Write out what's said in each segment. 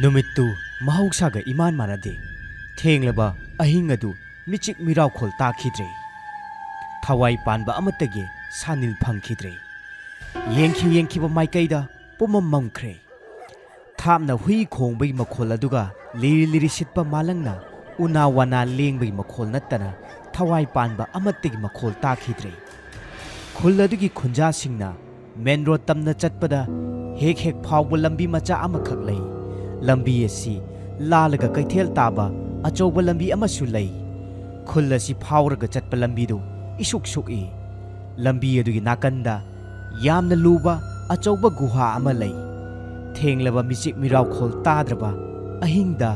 नुमित्तु महौसागा इमान मानदे थेंगलबा अहिंग अदु मिचिक मिराव खोल ताखिद्रे थवाई पानबा अमतगे सानिल फंखिद्रे येंखिबा माइकैदा पुमम ममख्रे थामना हुई खोंबई मखोल अदुगा लिरि लिरि सिटपा मालंगना उना वाना लेंबई मखोल नत्तना थवाई पानबा अमतगे मखोल ताखिद्रे खुल अदुगी खुंजा सिंगना मेन रोड तमना चटपदा हेक हेक फावबा लंबी मचा अमखक लई लंबी असी लालगा कैथेल ताबा अचौबा लंबी अमसु लई खुल असी फावरगा चटपा लंबीदु इशुक सुकी लंबी अदुगी नाकंदा यामना लुबा अचौबा गुहा अमा लई थेंगलबा मिचिक मिराव खोल ताद्रबा अहिंगदा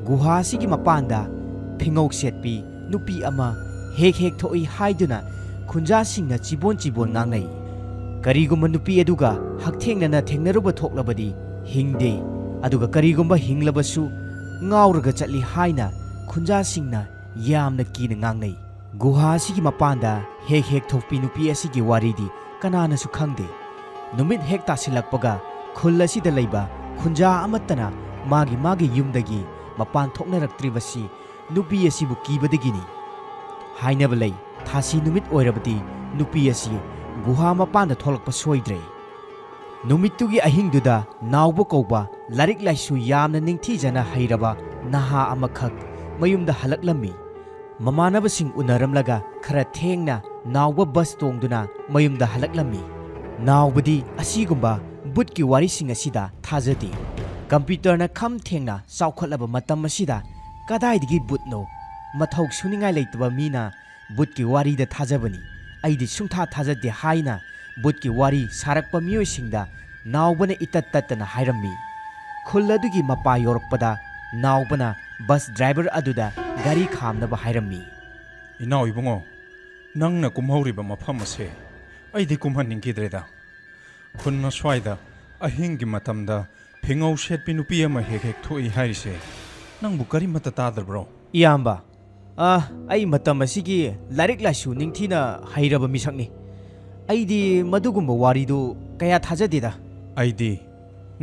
गुहा सिगी मपांदा फिंगौक सेटपी नुपी अमा हेक हेक थोई हाइदुना खुंजा सिंगना चिबोन चिबोन ngangnai करीगुम्बा नुपी अदुगा हकथेंगना थेंगनरुबा थोक्लबदी हिंगदे अदुगा करीगुम्बा हिंगलबसु ngaurga चटली हाइना खुंजा सिंगना यामना कीना ngangnai गुहा सिगी मपांदा हेक हेक थोपी नुपी असिगी वारीदी कनानासु खंगदे नुमित हेक तासिलकपगा खुल असिदा लैबा खुंजा अमत्तना मागी मागी युमदगी मपान थोक्नरक्त्रिबसि नुपी असिबु कीबदगिनी हाइनबा लै थासी नुमित ओइरबदी नुपी असी गुहा मपान थोलकपा सोइद्रे नुमितुगी अहिंगदुदा नावबो कौबा लारिक लाइसु यामना निंगथीजना हैरबा नहा अमखक मयुमदा हलकलम्मी ममानबसिंग उनरमलगा खरा थेंगना नावबा बस तोंगदुना मयुमदा हलकलम्मी नावबदी असिगुम्बा बुटकी वारिसिंग असिदा थाजदे कंप्यूटरना खम थेंगना चाउखलबा मतम असिदा कदाइदगी बुटनो मथौ सुनिंगाय लेतबा मीना बुटकी वारीदा थाजबनी अइदी सुंथा थाजदे हाइना बुटकी वारी सारकपा मियोइसिंगदा नावबना इतत तत्तना हाइरम्मी खुल अदुगी मपा योरकपदा नावबना बस ड्राइवर अदुदा गाड़ी खामनबा हाइरम्मी इनाव इबुंगो नंगना कुमहौरिबा मफम असे अइदी कुमहनिंगिद्रेदा खुन्ना स्वाइदा अहिंगी मतमदा फिंगौ सेटपि नुपी अमा हेक हेक थोई हाइरिसे नंगबु करिमता तादरब्रो इयाम्बा आई मतम असिगी लारिक लाइसु निंगथीना हाइरबा मिसकनी अइदी मदुगुम्बा वारीदु कया थाजदेदा अइदी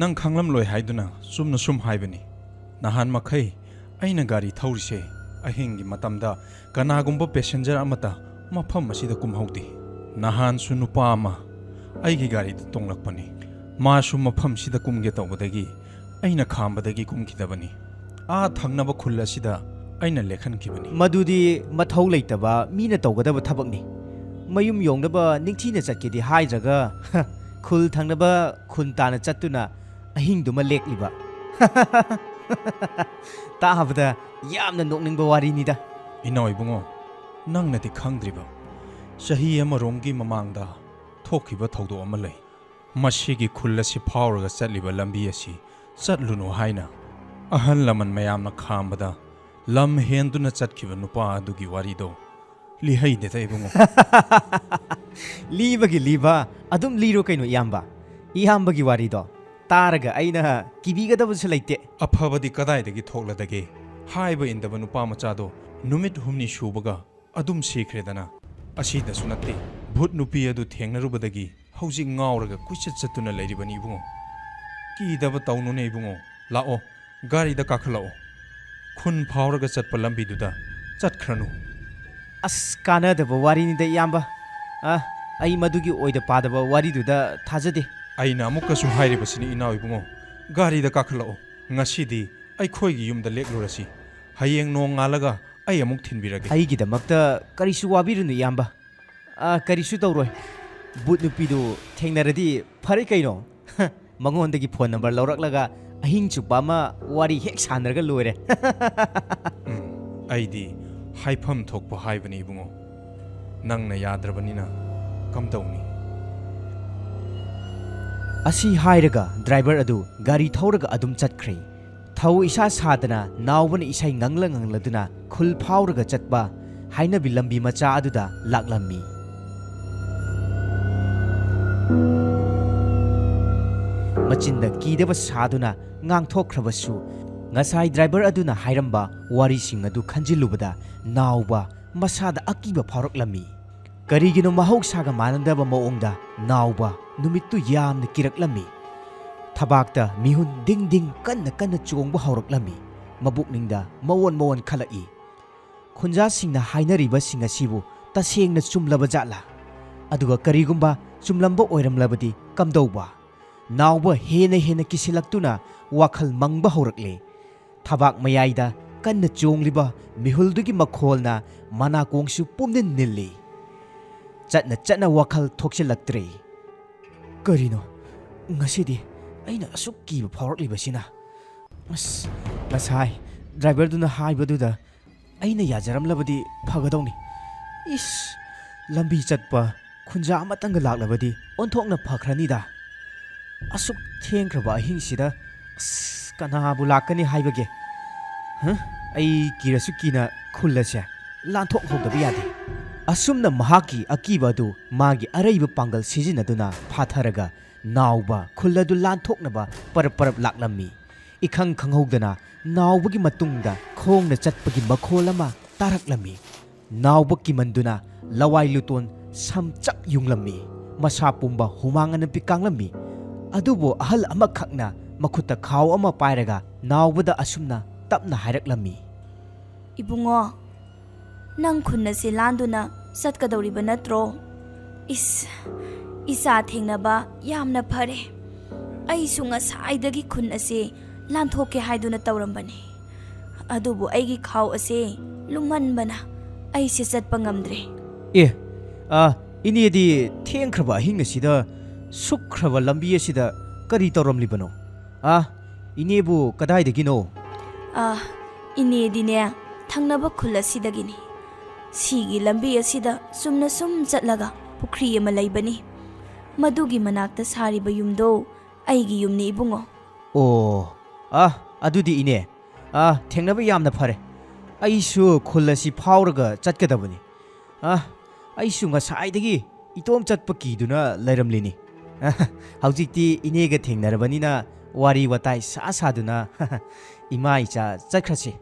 नंग खंगलम लोय हाइदुना सुमना सुम हाइबनी नहान मखै अइना गाड़ी थौरिसे अहिंगी मतमदा कनागुम्बा पैसेंजर अमता मफम असिदा कुमहौदी नहान सु नुपा अमा अइगी गाड़ी तोंगलकपनी मासु मफम सिदा कुमगे तौबदगी अइना खामबदगी कुमखिदबनी आ थंगनबा खुल असिदा अइना लेखनखिबनी मदुदी मथौ लेतबा मीना तौगदबा थबकनी मयुम योंगनबा निंगथीना चटकेदी हाइद्रगा खुल थंगनबा खुन ताना चत्तुना अहिंगदुमा लेक्लिबा ताबदा यामना नोकनिंगबा वारीनिदा इनाव इबुंगो नंगनदि खंगद्रिबा चही अमरोंगी ममांगदा थोखिबा थौदो अमा लै मसिगी खुल असि फावरगा चटलिबा लंबी असि चटलुनो हाइना अहल लमन मयामना खामबदा लम हेंदुना चटखिबा नुपा अदुगी वारीदो लिहैदेदा इबुंगो लीबगी लीबा अदुम लीरो कैनो इयाम्बगी वारीदो तारगा अइना किबिगदबसु लैते अफबदी कदाइदगी थोक्लदगे हाइबा इंदबा नुपा मचादो नुमित हुमनी सुबगा अदुम सीख्रेदना असिदसु नत्ते भूत नुपी अदु थेंगनरुबदगी हौजिक ngaurगा कुइचत चतुना लैरिबनी इबुंगो कीदबा तौनुने इबुंगो लाओ गाड़ीदा काखलाओ खुन फावरगा चटपा लंबीदुदा चटख्रनु अस कानदबा वारीनिदा इयाम्बा अइ मदुगी ओइदा पादबा वारीदुदा थाजदे अइना अमुकसु हाइरिबसिनि इनाव इबुंगो गाड़ीदा काखलाओ ngasidi अइखोइगी युमदा लेक्लुरसि हयेंग नोंग ngalगा अइ अमुक थिनबिरगे अइगिदमक्ता करिसु वाबिरुनु इयाम्बा करिसु तौरोय बुट नुपीदु थेंगनरदि फरे कैनो मंगोंदगी फोन नंबर लौरकलगा अहिंग चुपामा वारी हेक सानरगा लोरे अइदी हाइफम थोकपा हाइबनी इबुंगो नंगना याद्रबनिना कमतौनी असी हाइरगा ड्राइवर अदु गाड़ी थौरगा अदुम चटख्रे थौ इसा सादना नावबन इसै ngangladuna खुल फावरगा चटबा हाइनबि लंबी मचा अदुदा लाक्लम्मी मचिंदा कीदबा सादुना ngang-थोख्रबसु ngasai driver aduna hairamba wari sing adu khanjilubada nauba masada akiba phauraklammi karigino mahok saga manandaba maongda nauba numittu yamna kiraklammi ꯊꯕꯥꯛꯇ ꯃꯤꯍꯨꯟ ꯗꯤꯡ ꯗꯤꯡ ꯀꯟꯅ ꯀꯟꯅ ꯆꯣꯡꯕ ꯍꯧꯔꯛꯂꯝꯃꯤ ꯃꯕꯨꯛꯅꯤꯡꯗ ꯃꯋꯣꯟ ꯃꯋꯣꯟ ꯈꯜꯂꯛꯏ ꯈꯨꯟꯖꯥꯁꯤꯡꯅ ꯍꯥꯏꯅꯔꯤꯕꯁꯤꯡ ꯑꯁꯤꯕꯨ ꯇꯁꯦꯡꯅ ꯆꯨꯝꯂꯕ ꯖꯥꯠꯂꯥ ꯑꯗꯨꯒ ꯀꯔꯤꯒꯨꯝꯕ ꯆꯨꯝꯂꯝꯕ ꯑꯣꯏꯔꯝꯂꯕꯗꯤ ꯀꯝꯗꯧꯕ ꯅꯥꯎꯕ ꯍꯦꯟꯅ ꯍꯦꯟꯅ ꯀꯤꯁꯤꯜꯂꯛꯇꯨꯅ ꯋꯥꯈꯜ ꯃꯪꯕ ꯍꯧꯔꯛꯂꯦ ꯊꯕꯥꯛ ꯃꯌꯥꯏꯗ ꯀꯟꯅ ꯆꯣꯡꯂꯤꯕ ꯃꯤꯍꯨꯜꯗꯨꯒꯤ ꯃꯈꯣꯜꯅ ꯃꯅꯥꯀꯣꯡꯁꯨ ꯄꯨꯝꯅꯤꯟ ꯅꯤꯜꯂꯤ ꯆꯠꯅ ꯆꯠꯅ ꯋꯥꯈꯜ ꯊꯣꯛꯆꯤꯜꯂꯛꯇ꯭ꯔꯦ ꯀꯔꯤꯅꯣ ꯉꯁꯤꯗꯤ ꯑꯩꯅ ꯑꯁꯨꯛ ꯀꯤꯕ ꯐꯥꯎꯔꯛꯂꯤꯕꯁꯤꯅ ꯑꯁ ꯉꯁꯥꯏ ꯗ꯭ꯔꯥꯏꯚꯔꯗꯨꯅ ꯍꯥꯏꯕꯗꯨꯗ ꯑꯩꯅ ꯌꯥꯖꯔꯝꯂꯕꯗꯤ ꯐꯒꯗꯧꯅꯤ ꯏꯁ ꯂꯝꯕꯤ ꯆꯠꯄ ꯈꯨꯟꯖꯥ ꯑꯃꯇꯪꯒ ꯂꯥꯛꯂꯕꯗꯤ ꯑꯣꯟꯊꯣꯛꯅ ꯐꯈ꯭ꯔꯅꯤꯗ ꯑꯁꯨꯛ ꯊꯦꯡꯈ꯭ꯔꯕ ꯑꯍꯤꯡꯁꯤꯗ ꯑꯁ ꯀꯅꯥꯕꯨ ꯂꯥꯛꯀꯅꯤ ꯍꯥꯏꯕꯒꯦ ꯑꯩ ꯀꯤꯔꯁꯨ ꯀꯤꯅ ꯈꯨꯜ ꯑꯁꯦ ꯂꯥꯟꯊꯣꯛꯍꯧꯗꯕ ꯌꯥꯗꯦ ꯑꯁꯨꯝꯅ ꯃꯍꯥꯛꯀꯤ ꯑꯀꯤꯕ ꯑꯗꯨ ꯃꯥꯒꯤ ꯑꯔꯩꯕ ꯄꯥꯡꯒꯜ ꯁꯤꯖꯤꯟꯅꯗꯨꯅ ꯐꯥꯊꯔꯒ ꯅꯥꯎꯕ ꯈꯨꯜ ꯑꯗꯨ ꯂꯥꯟꯊꯣꯛꯅꯕ ꯄꯔꯞ ꯄꯔꯞ ꯂꯥꯛꯂꯝꯃꯤ इखंग खंगौदना नावबगी मतुंगदा खोंगना चटपगी मखोल अमा तारकलम्मी नावब किमंदुना लवाई लुतोन समचप युंगलम्मी मसा पुंबा हुमांगन पिकांगलम्मी अदुबो अहल अमखकना मखुता खाव अमा पायरगा नावबदा असुमना तपना हायरकलम्मी इबुंगो नंग खुन्ना से लांदुना सतकदौरिबा नत्रो इसा थेंगनबा यामना फरे अईसु ngसाइदगी खुन असे लांथोके हाइदुना तौरंबनी अदुबु अईगी खाव असे लुमनबना अईसे चटपा ngamdre इनेदी थेंख्रबा अहिंग असिदा सुख्रबा लंबी असिदा करी तौरमलिबनो इनेबु कदाइदगिनो इनेदिने थंगनबा खुल असिदगिनी सिगी लंबी असिदा सुमना सुम चटलगा पुखरी अमा लैबनी मदुगी मनाक्ता सारिबा युमदो अईगी युमनी इबुंगो अदुदी इने थेंगनबा यामना फरे अईसु खुल असि फावरगा चटकदबनी अईसु ngसाइदगी इतोम चटप कीदुना लैरमलिनी हौजिक्ति इनेगा थेंगनरबनिना वारी वताई सा सादुना इमा इचा चटखरसि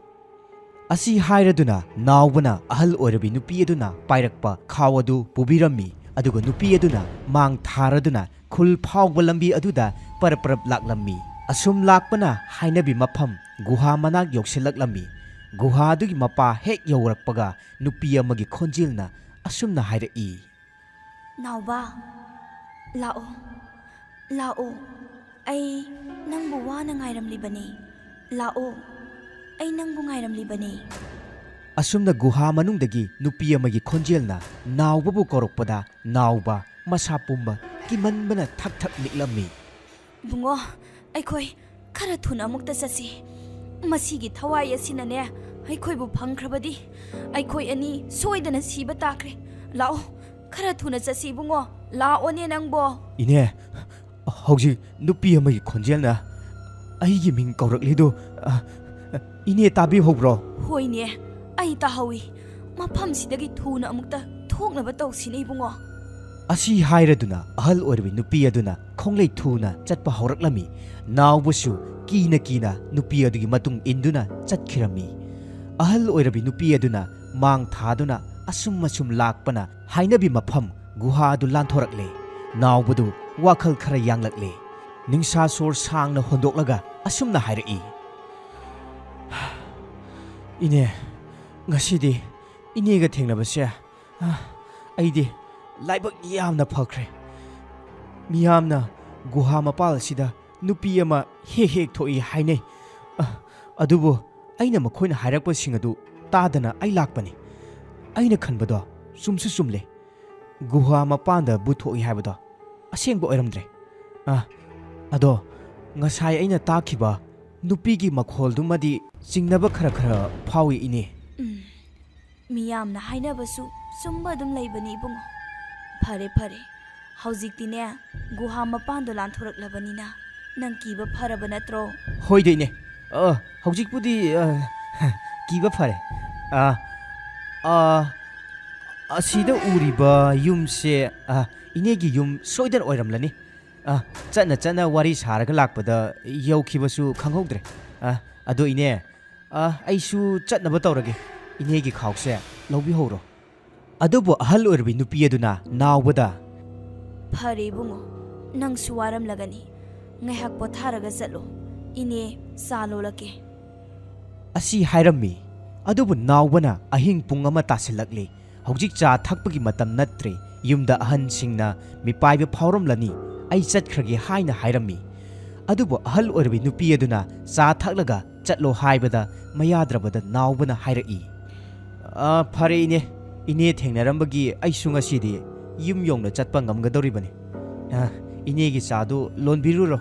असि हायरदुना नावबना अहल ओइरबि नुपी अदुना पाइरकपा खावदु पुबिरम्मी अदुगा नुपी अदुना मांग थारदुना खुल फावबा लंबी अदुदा परपरप लाकलम्मी असुम लाकपना हाइनबि मफम गुहा मनाक योक्सिलकलम्मी गुहा अदुगी मपा हेक यौरकपगा नुपी अमगी खोंजिलना असुमना हायरई नावबा लाओ लाओ अई नंगबु वाना ngairamlibani लाओ अई नंगबु ngairamlibani असुमना गुहा मनुंगदगी नुपी अमगी खोंजिलना नावबबु कोरकपदा नावबा मसा पुंबा किमनबना थक थक निकलम्मी बुंगो अखोई खरा थुना मुक्ता चसी मसीगी थवाई असिनने अखोइबु फंख्रबदी अखोई अनि सोइदना सिबा ताख्रे लाओ खरा थुना चसी बुंगो लाओने नंगबो इने हौजी नुपी अमगी खोंजेलना अईगी मिंग कौरकलिदो इने ताबी होब्रो होइने अई ताहौई मफम सिदगी थुना अमुक्ता थोकनबा तौसिने बुंगो असी हायरदुना अहल ओइरबि नुपी अदुना खोंगलै थुना चटपा हौरकलमी नावबसु कीना कीना नुपी अदुगी मतुंग इंदुना चटखिरमी अहल ओइरबि नुपी अदुना मांग थादुना असुम असुम लाकपना हाइनबि मफम गुहा अदु लांथोरकले नावबदु वाखल खरा यांगलकले निंसा सोर सांगना होंदोकलगा असुमना हायरई इने ngасidi इनेगा थेंगनबसे अईदि लाइबक यामना फख्रे मियामना गुहा मपाल सिदा नुपी अमा हेक हेक थोई हाइने अदुबो अइना मखोइना हायरकपसिंग अदु तादना अई लाकपनि अइना खनबदो सुमसु सुमले गुहा मपांदा बुथोई हायबदो असेंगबो ओइरमद्रे अदो ngसाइ अइना ताखिबा नुपीगी मखोलदुमदि चिंगनबा खरा खरा फावी इने मियामना हाइनबसु सुम्बा दुम लैबनी बुंगो फरे फरे हौजिक्तिने गुहा मपांदो लांथोरकलबनिना नंग कीबा फरब नत्रो होइदैने हौजिकपुदी कीबा फरे असिदा उरिबा युमसे इनेगी युम सोइदन ओइरमलनी चना चना वारी सारगा लाकपदा यौखिबसु खंगौद्रे अदो इने अइसु चटनबा तौरगे इनेगी खावसे लौबी होरो अदुबो अहल ओइरबि नुपी अदुना नावबदा फरे बुंगो नंग सुवारम लगनी ꯉꯥꯏꯍꯥꯛ ꯄꯣꯊꯥꯔꯒ ꯆꯠꯂꯣ ꯏꯅꯦ ꯆꯥ ꯂꯣꯜꯂꯛꯀꯦ ꯑꯁꯤ ꯍꯥꯏꯔꯝꯃꯤ ꯑꯗꯨꯕꯨ ꯅꯥꯎꯕꯅ ꯑꯍꯤꯡ ꯄꯨꯡ 1 ꯇꯥꯁꯤꯜꯂꯛꯂꯤ ꯍꯧꯖꯤꯛ ꯆꯥ ꯊꯛꯄꯒꯤ ꯃꯇꯝ ꯅꯠꯇ꯭ꯔꯦ ꯌꯨꯝꯗ ꯑꯍꯟꯁꯤꯡꯅ ꯃꯤꯄꯥꯏꯕ ꯐꯥꯎꯔꯝꯂꯅꯤ ꯑꯩ ꯆꯠꯈ꯭ꯔꯒꯦ ꯍꯥꯏꯅ ꯍꯥꯏꯔꯝꯃꯤ ꯑꯗꯨꯕꯨ ꯑꯍꯜ ꯑꯣꯏꯔꯕꯤ ꯅꯨꯄꯤ ꯑꯗꯨꯅ ꯆꯥ ꯊꯛꯂꯒ ꯆꯠꯂꯣ ꯍꯥꯏꯕꯗ ꯃꯌꯥꯗ꯭ꯔꯕꯗ ꯅꯥꯎꯕꯅ ꯍꯥꯏꯔꯛꯏ ꯐꯔꯦ ꯏꯅꯦ ꯊꯦꯡꯅꯔꯝꯕꯒꯤ ꯑꯩꯁꯨ ꯉꯁꯤꯗꯤ ꯌꯨꯝ ꯌꯧꯅ ꯆꯠꯄ ꯉꯝꯒꯗꯧꯔꯤꯕꯅꯤ ꯏꯅꯦꯒꯤ ꯆꯥꯗꯨ ꯂꯣꯟꯕꯤꯔꯨꯔꯣ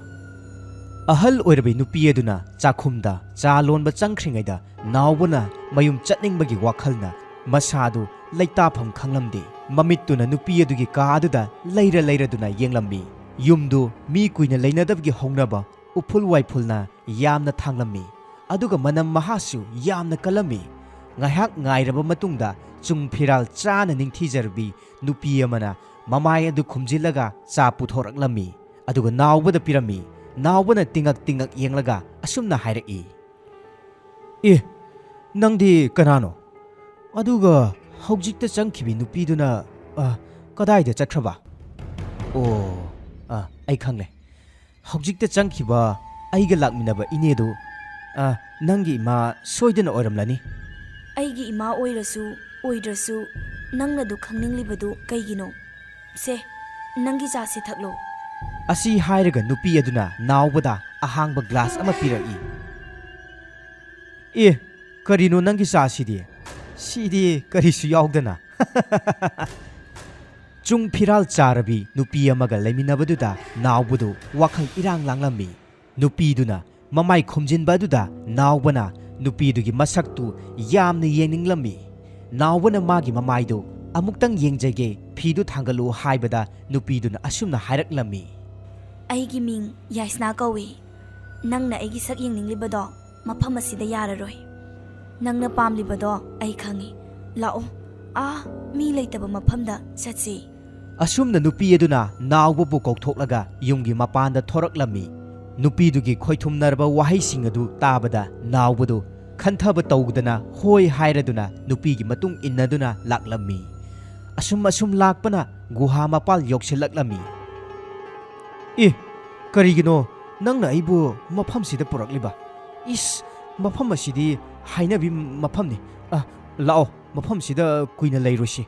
ꯑꯍꯜ ꯑꯣꯏꯔꯕꯤ ꯅꯨꯄꯤ ꯑꯗꯨꯅ ꯆꯥꯛꯈꯨꯝꯗ ꯆꯥ ꯂꯣꯟꯕ ꯆꯪꯈ꯭ꯔꯤꯉꯩꯗ ꯅꯥꯎꯕꯅ ꯃꯌꯨꯝ ꯆꯠꯅꯤꯡꯕꯒꯤ ꯋꯥꯈꯜꯅ ꯃꯁꯥꯗꯨ ꯂꯩꯇꯥꯐꯝ ꯈꯪꯂꯝꯗꯦ ꯃꯃꯤꯠꯇꯨꯅ ꯅꯨꯄꯤ ꯑꯗꯨꯒꯤ ꯀꯥ ꯑꯗꯨꯗ ꯂꯩꯔꯗꯨꯅ ꯌꯦꯡꯂꯝꯃꯤ ꯌꯨꯝꯗꯨ ꯃꯤ ꯀꯨꯏꯅ ꯂꯩꯅꯗꯕꯒꯤ ꯍꯧꯅꯕ ꯎꯐꯨꯜ ꯋꯥꯏꯐꯨꯜꯅ ꯌꯥꯝꯅ ꯊꯥꯡꯂꯝꯃꯤ ꯑꯗꯨꯒ ꯃꯅꯝ ꯃꯍꯥꯁꯨ ꯌꯥꯝꯅ ꯀꯜꯂꯝꯃꯤ ꯉꯥꯏꯍꯥꯛ ꯉꯥꯏꯔꯕ ꯃꯇꯨꯡꯗ ꯆꯨꯡ ꯐꯤꯔꯥꯜ ꯆꯥꯅ ꯅꯤꯡꯊꯤꯖꯔꯕꯤ ꯅꯨꯄꯤ ꯑꯃꯅ ꯃꯃꯥꯏ ꯑꯗꯨ ꯈꯨꯝꯖꯤꯜꯂꯒ ꯆꯥ ꯄꯨꯊꯣꯔꯛꯂꯝꯃꯤ ꯑꯗꯨꯒ ꯅꯥꯎꯕꯗ ꯄꯤꯔꯝꯃꯤ ꯅꯥꯎꯕꯅ ꯇꯤꯡꯉꯛ ꯌꯦꯡꯂꯒ ꯑꯁꯨꯝꯅ ꯍꯥꯏꯔꯛꯏ ꯅꯪꯗꯤ ꯀꯅꯥꯅꯣ ꯑꯗꯨꯒ ꯍꯧꯖꯤꯛꯇ ꯆꯪꯈꯤꯕꯤ ꯅꯨꯄꯤꯗꯨꯅ ꯀꯗꯥꯏꯗ ꯆꯠꯈ꯭ꯔꯕ ꯑꯩ ꯈꯪꯂꯦ ꯍꯧꯖꯤꯛꯇ ꯆꯪꯈꯤꯕ ꯑꯩꯒ ꯂꯥꯛꯃꯤꯟꯅꯕ ꯏꯅꯦꯗꯨ ꯅꯪꯒꯤ ꯏꯃꯥ ꯁꯣꯏꯗꯅ ꯑꯣꯏꯔꯝꯂꯅꯤ ꯑꯩꯒꯤ ꯏꯃꯥ ꯑꯣꯏꯔꯁꯨ ꯑꯣꯏꯗ꯭ꯔꯁꯨ ꯅꯪꯅꯗꯨ ꯈꯪꯅꯤꯡꯂꯤꯕꯗꯨ ꯀꯩꯒꯤꯅꯣ ꯁꯦ ꯅꯪꯒꯤ ꯆꯥꯁꯤ ꯊꯛꯂꯣ ꯑꯁꯤ ꯍꯥꯏꯔꯒ ꯅꯨꯄꯤ ꯑꯗꯨꯅ ꯅꯥꯎꯕꯗ ꯑꯍꯥꯡꯕ ꯒ꯭ꯂꯥꯁ ꯑꯃ ꯄꯤꯔꯛꯏ ꯀꯔꯤꯅꯣ ꯅꯪꯒꯤ ꯆꯥꯁꯤꯗꯤ ꯁꯤꯗꯤ ꯀꯔꯤꯁꯨ ꯌꯥꯎꯗꯅ ꯆꯨꯡ ꯐꯤꯔꯥꯜ ꯆꯥꯔꯕꯤ ꯅꯨꯄꯤ ꯑꯃꯒ ꯂꯩꯃꯤꯟꯅꯕꯗꯨꯗ ꯅꯥꯎꯕꯗꯨ ꯋꯥꯈꯜ ꯏꯔꯥꯡ ꯂꯥꯡꯂꯝꯃꯤ ꯅꯨꯄꯤꯗꯨꯅ ꯃꯃꯥꯏ ꯈꯨꯝꯖꯤꯟꯕ ꯑꯗꯨꯗ ꯅꯥꯎꯕꯅ ꯅꯨꯄꯤꯗꯨꯒꯤ ꯃꯁꯛꯇꯨ ꯌꯥꯝꯅ ꯌꯦꯡꯅꯤꯡꯂꯝꯃꯤ ꯅꯥꯎꯕꯅ ꯃꯥꯒꯤ ꯃꯃꯥꯏꯗꯨ ꯑꯃꯨꯛꯇꯪ ꯌꯦꯡꯖꯒꯦ ꯐꯤꯗꯨ ꯊꯥꯡꯒꯠꯂꯨ ꯍꯥꯏꯕꯗ ꯅꯨꯄꯤꯗꯨꯅ ꯑꯁꯨꯝꯅ ꯍꯥꯏꯔꯛꯂꯝꯃꯤ ꯑꯩꯒꯤ ꯃꯤꯡ ꯌꯥꯏꯁꯅꯥ ꯀꯧꯏ ꯅꯪꯅ ꯑꯩꯒꯤ ꯁꯛ ꯌꯦꯡꯅꯤꯡꯂꯤꯕꯗꯣ ꯃꯐꯝ ꯑꯁꯤꯗ ꯌꯥꯔꯔꯣꯏ ꯅꯪꯅ ꯄꯥꯝꯂꯤꯕꯗꯣ ꯑꯩ ꯈꯪꯏ ꯂꯥꯛꯑꯣ ꯃꯤ ꯂꯩꯇꯕ ꯃꯐꯝꯗ ꯆꯠꯁꯤ ꯑꯁꯨꯝꯅ ꯅꯨꯄꯤ ꯑꯗꯨꯅ ꯅꯥꯎꯕꯕꯨ ꯀꯧꯊꯣꯛꯂꯒ ꯌꯨꯝꯒꯤ ꯃꯄꯥꯟꯗ ꯊꯣꯔꯛꯂꯝꯃꯤ ꯅꯨꯄꯤꯗꯨꯒꯤ ꯈꯣꯏꯊꯨꯝꯅꯔꯕ ꯋꯥꯍꯩꯁꯤꯡ ꯑꯗꯨ ꯇꯥꯕꯗ ꯅꯥꯎꯕꯗꯨ ꯈꯟꯊꯕ ꯇꯧꯗꯅ ꯍꯣꯏ ꯍꯥꯏꯔꯗꯨꯅ ꯅꯨꯄꯤꯒꯤ ꯃꯇꯨꯡ ꯏꯟꯅꯗꯨꯅ ꯂꯥꯛꯂꯝꯃꯤ ꯑꯁꯨꯝ ꯂꯥꯛꯄꯅ ꯒꯨꯍꯥ ꯃꯄꯥꯜ ꯌꯧꯁꯤꯜꯂꯛꯂꯝꯃꯤ ꯀꯔꯤꯒꯤꯅꯣ ꯅꯪꯅ ꯑꯩꯕꯨ ꯃꯐꯝꯁꯤꯗ ꯄꯨꯔꯛꯂꯤꯕ ꯃꯐꯝ ꯑꯁꯤꯗꯤ ꯍꯥꯏꯅꯕꯤ ꯃꯐꯝꯅꯤ ꯂꯥꯛꯑꯣ ꯃꯐꯝꯁꯤꯗ ꯀꯨꯏꯅ ꯂꯩꯔꯨꯁꯤ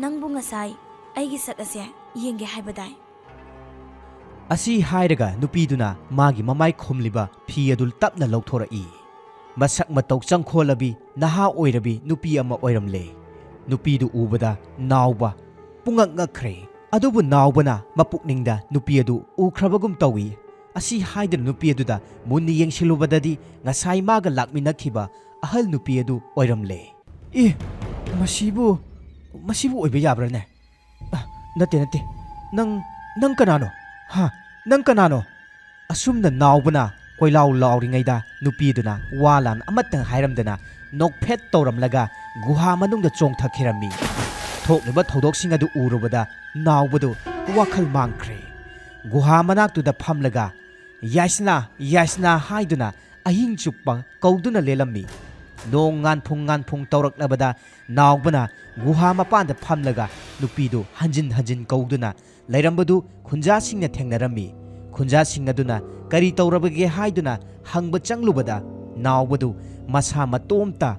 ꯅꯪꯕꯨ ꯉꯁꯥꯏ ꯑꯩꯒꯤ ꯁꯛ ꯑꯁꯦ ꯌꯦꯡꯒꯦ ꯍꯥꯏꯕꯗꯥꯏ ꯑꯁꯤ ꯍꯥꯏꯔꯒ ꯅꯨꯄꯤꯗꯨꯅ ꯃꯥꯒꯤ ꯃꯃꯥꯏ ꯈꯨꯝꯂꯤꯕ ꯐꯤ ꯑꯗꯨ ꯇꯞꯅ ꯂꯧꯊꯣꯔꯛꯏ ꯃꯁꯛ ꯃꯇꯧ ꯆꯪꯈꯣꯜꯂꯕꯤ ꯅꯍꯥ ꯑꯣꯏꯔꯕꯤ ꯅꯨꯄꯤ ꯑꯃ ꯑꯣꯏꯔꯝꯂꯦ ꯅꯨꯄꯤꯗꯨ ꯎꯕꯗ ꯅꯥꯎꯕ ꯄꯨꯡꯉꯛ-ꯉꯛꯈ꯭ꯔꯦ ꯑꯗꯨꯕꯨ ꯅꯥꯎꯕꯅ ꯃꯄꯨꯛꯅꯤꯡꯗ ꯅꯨꯄꯤ ꯑꯗꯨ ꯎꯈ꯭ꯔꯕꯒꯨꯝ ꯇꯧꯏ ꯑꯁꯤ ꯍꯥꯏꯗꯅ ꯅꯨꯄꯤ ꯑꯗꯨꯗ ꯃꯨꯟꯅ ꯌꯦꯡꯁꯤꯜꯂꯨꯕꯗꯗꯤ ꯉꯁꯥꯏ ꯃꯥꯒ ꯂꯥꯛꯃꯤꯟꯅꯈꯤꯕ ꯑꯍꯜ ꯅꯨꯄꯤ ꯑꯗꯨ ꯑꯣꯏꯔꯝꯂꯦ ꯃꯁꯤꯕꯨ ꯑꯣꯏꯕ ꯌꯥꯕ꯭ꯔꯥꯅꯦ ꯅꯠꯇꯦ ꯅꯪ ꯀꯅꯥꯅꯣ ꯅꯪ ꯀꯅꯥꯅꯣ ꯑꯁꯨꯝꯅ ꯅꯥꯎꯕꯅ ꯀꯣꯏꯂꯥꯎ ꯂꯥꯎꯔꯤꯉꯩꯗ ꯅꯨꯄꯤꯗꯨꯅ ꯋꯥ ꯂꯥꯟ ꯑꯃꯠꯇ ꯍꯥꯏꯔꯝꯗꯅ ꯅꯣꯛꯐꯦꯠ ꯇꯧꯔꯝꯂꯒ ꯒꯨꯍꯥ ꯃꯅꯨꯡꯗ ꯆꯣꯡꯊꯈꯤꯔꯝꯃꯤ ꯊꯣꯛꯂꯤꯕ ꯊꯧꯗꯣꯛꯁꯤꯡ ꯑꯗꯨ ꯎꯔꯨꯕꯗ ꯅꯥꯎꯕꯗꯨ ꯋꯥꯈꯜ ꯃꯥꯡꯈ꯭ꯔꯦ ꯒꯨꯍꯥ ꯃꯅꯥꯛꯇꯨꯗ ꯐꯝꯂꯒ ꯌꯥꯏꯁꯅꯥ ꯍꯥꯏꯗꯨꯅ ꯑꯍꯤꯡ ꯆꯨꯞꯄ ꯀꯧꯗꯨꯅ ꯂꯦꯜꯂꯝꯃꯤ ꯅꯣꯡ ꯉꯥꯟꯐꯨꯡ ꯇꯧꯔꯛꯂꯕꯗ ꯅꯥꯎꯕꯅ ꯒꯨꯍꯥ ꯃꯄꯥꯟꯗ ꯐꯝꯂꯒ ꯅꯨꯄꯤꯗꯨ ꯍꯟꯖꯤꯟ ꯀꯧꯗꯨꯅ ꯂꯩꯔꯝꯕꯗꯨ ꯈꯨꯟꯖꯥꯁꯤꯡꯅ ꯊꯦꯡꯅꯔꯝꯃꯤ ꯈꯨꯟꯖꯥꯁꯤꯡ ꯑꯗꯨꯅ ꯀꯔꯤ ꯇꯧꯔꯕꯒꯦ ꯍꯥꯏꯗꯨꯅ ꯍꯪꯕ ꯆꯪꯂꯨꯕꯗ ꯅꯥꯎꯕꯗꯨ ꯃꯁꯥ ꯃꯇꯣꯝꯇ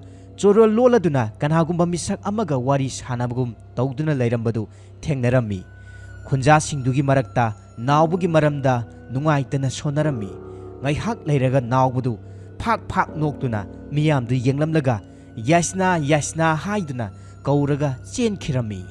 ꯆꯣꯔꯣꯜ ꯂꯣꯜꯂꯗꯨꯅ ꯀꯅꯥꯒꯨꯝꯕ ꯃꯤꯁꯛ ꯑꯃꯒ ꯋꯥꯔꯤ ꯁꯥꯟꯅꯕꯒꯨꯝ ꯇꯧꯗꯨꯅ ꯂꯩꯔꯝꯕꯗꯨ ꯊꯦꯡꯅꯔꯝꯃꯤ ꯈꯨꯟꯖꯥꯁꯤꯡꯗꯨꯒꯤ ꯃꯔꯛꯇ ꯅꯥꯎꯕꯒꯤ ꯃꯔꯝꯗ ꯅꯨꯡꯉꯥꯏꯇꯅ ꯁꯣꯟꯅꯔꯝꯃꯤ ꯉꯥꯏꯍꯥꯛ ꯂꯩꯔꯒ ꯅꯥꯎꯕꯗꯨ ꯐꯥꯛ ꯅꯣꯛꯇꯨꯅ ꯃꯤꯌꯥꯝꯗꯨ ꯌꯦꯡꯂꯝꯂꯒ ꯌꯥꯏꯁꯅꯥ ꯍꯥꯏꯗꯨꯅ ꯀꯧꯔꯒ ꯆꯦꯟꯈꯤꯔꯝꯃꯤ